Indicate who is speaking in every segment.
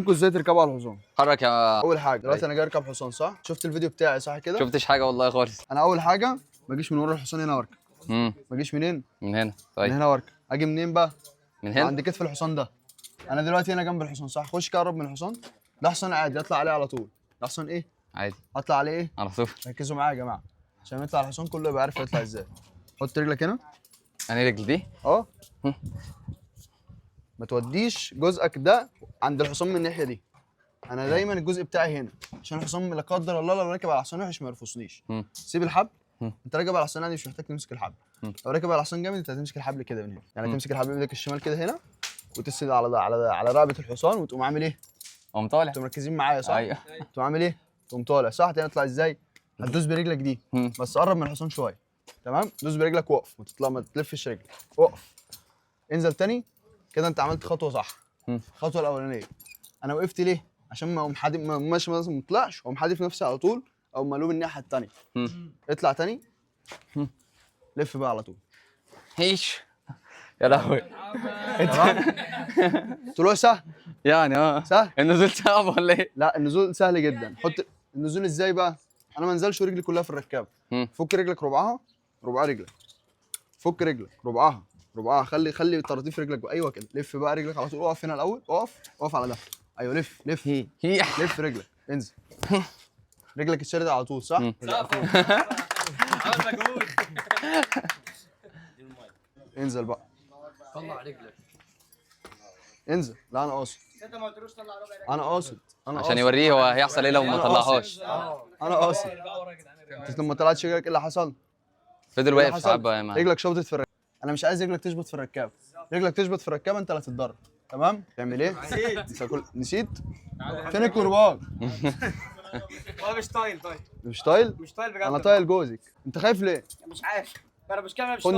Speaker 1: انتوا ازاي تركبوا على الحصان؟
Speaker 2: حرك يا
Speaker 1: اول حاجه دلوقتي انا جاي اركب حصان صح؟ شفت الفيديو بتاعي صح كده؟
Speaker 2: شفتش حاجه والله خالص.
Speaker 1: انا اول حاجه ما اجيش من ورا الحصان هنا واركب. ما اجيش منين؟
Speaker 2: من هنا.
Speaker 1: من
Speaker 2: طيب
Speaker 1: هنا واركب. اجي منين بقى؟
Speaker 2: من
Speaker 1: من
Speaker 2: هنا.
Speaker 1: عند كتف الحصان ده. انا دلوقتي هنا جنب الحصان صح؟ خش كده قرب من الحصان. ده حصان عادي اطلع عليه على طول. ده حصان ايه؟
Speaker 2: عادي
Speaker 1: اطلع عليه ايه؟
Speaker 2: على طول.
Speaker 1: ركزوا معايا يا جماعه عشان يطلع الحصان كله يبقى عارف يطلع ازاي. حط رجلك هنا
Speaker 2: انا رجل دي
Speaker 1: اهو. ما توديش جزءك ده عند الحصان من الناحيه دي. انا دايما الجزء بتاعي هنا عشان الحصان لا قدر الله لو راكب على حصان وحش ما يرفصنيش. سيب الحبل. انت راكب على حصان عادي مش محتاج تمسك الحبل. لو راكب على حصان جامد انت هتمسك الحبل كده من هنا، يعني تمسك الحبل بايدك الشمال كده هنا وتسند على رقبه الحصان وتقوم عامل ايه؟
Speaker 2: قوم طالع.
Speaker 1: انتوا مركزين معايا صح؟
Speaker 2: ايوه.
Speaker 1: تقوم عامل ايه؟ تقوم طالع صح؟ تطلع ازاي؟ هتدوس برجلك دي بس قرب من الحصان شويه. تمام؟ دوس برجلك وقف ما تلفش رجلك. وقف. انزل تاني كده انت عملت خطوه صح. الخطوه الاولانيه انا وقفت ليه؟ عشان ما اقوم حادف ماشي مثلا ما طلعش اقوم حادف نفسي على طول او مقلوب الناحيه الثانيه. اطلع تاني. لف بقى على طول.
Speaker 2: هيش يا لهوي.
Speaker 1: تمام. طلوع سهل
Speaker 2: يعني
Speaker 1: سهل.
Speaker 2: النزول صعب ولا ايه؟
Speaker 1: لا النزول سهل جدا. حط النزول ازاي بقى؟ انا ما انزلش ورجلي كلها في الركاب. فك رجلك ربعها رجلك. فك رجلك ربعها خلي طراطيف رجلك بقى. ايوه كده. لف بقى رجلك على طول. اقف هنا الاول. اقف على ده. ايوه لف لف رجلك. انزل. رجلك اتشدت على طول صح؟
Speaker 3: عمل مجهود.
Speaker 1: انزل بقى.
Speaker 3: طلع رجلك.
Speaker 1: انزل. لا انا قاصد.
Speaker 3: انت ما قلتلوش طلع ربع.
Speaker 1: انا قاصد.
Speaker 2: عشان يوريه هو هيحصل ايه لو ما طلعهاش.
Speaker 1: انا قاصد. انت لما طلعتش رجلك ايه اللي حصل؟
Speaker 2: فضل واقف حبه يا مان.
Speaker 1: رجلك شبطت في الركاب. انا مش عايز رجلك تشبط في الركاب. رجلك تشبط في الركاب انت اللي هتتضرر. تمام؟ تعمل ايه؟ نسيت؟ فين الكرباج؟
Speaker 3: هو مش طايل.
Speaker 1: مش طايل؟
Speaker 3: مش طايل بجد.
Speaker 1: انا طايل جوزك. انت خايف ليه؟
Speaker 3: مش عارف. انا مش كامل.
Speaker 1: خد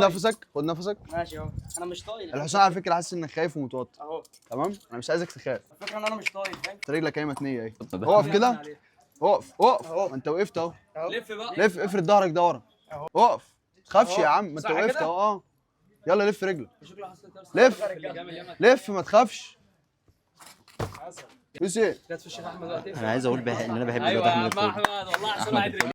Speaker 1: نفسك.
Speaker 3: ماشي اهو. انا مش طايل.
Speaker 1: الحصان على فكره حاسس انك خايف ومتوتر.
Speaker 3: اهو.
Speaker 1: تمام؟ انا مش عايزك تخاف.
Speaker 3: الفكره ان انا مش طايل فاهم.
Speaker 1: انت رجلك اهي متنيه اهي. اقف كده. اقف ما انت وقفت اهو.
Speaker 3: لف بقى.
Speaker 1: لف افرد ظهرك ده ورا. اقف. ما تخافش يا عم ما انت وقفت اهو. يلا لف رجلك. لف ما تخافش. بص ايه؟
Speaker 4: انا عايز اقول ان انا بحب
Speaker 3: ايوه
Speaker 4: الواد
Speaker 3: يا
Speaker 4: احمد
Speaker 3: عم
Speaker 4: الفوضى.
Speaker 3: احمد والله عشان